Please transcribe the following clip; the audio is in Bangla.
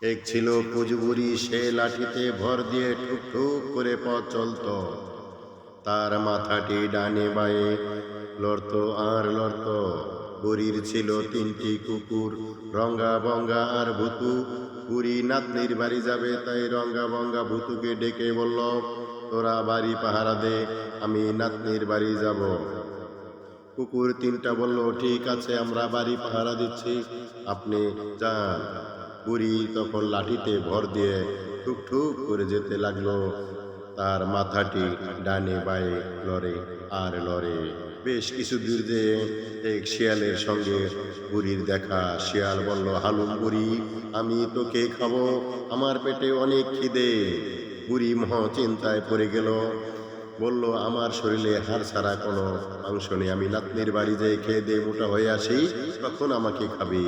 এক ছিল কুজবুরি, সে লাঠিতে ভর দিয়ে ঠুক ঠুক করে পথ চলত। তার মাথাটি ডানে বায়ে লড়ত আর লড়ত। বুড়ির ছিল 3টি কুকুর, রঙ্গা বঙ্গা আর ভুতু। বুড়ি নাতনির বাড়ি যাবে, তাই রঙ্গা বঙ্গা ভুতুকে ডেকে বলল, তোরা বাড়ি পাহারা দে, আমি নাতনির বাড়ি যাব। কুকুর 3টা বলল, ঠিক আছে, আমরা বাড়ি পাহারা দিচ্ছি, আপনি যান। বুড়ি তখন লাঠিতে ভর দিয়ে ঠুক ঠুক করে যেতে লাগলো। তার মাথাটি ডানে বায়ে লড়ে আর লড়ে। বেশ কিছু দূর যেয়ে এক শিয়ালের সঙ্গে বুড়ির দেখা। শিয়াল বলল, হালুম বুড়ি, আমি তোকে খাবো, আমার পেটে অনেক খিদে। বুড়ি মহ চিন্তায় পড়ে গেল, বলল, আমার শরীরে হাড় ছাড়া কোনো মাংস নেই, আমি নাতনির বাড়ি যেয়ে খেয়ে দিয়ে মোটা হয়ে আসি, তখন আমাকে খাবি।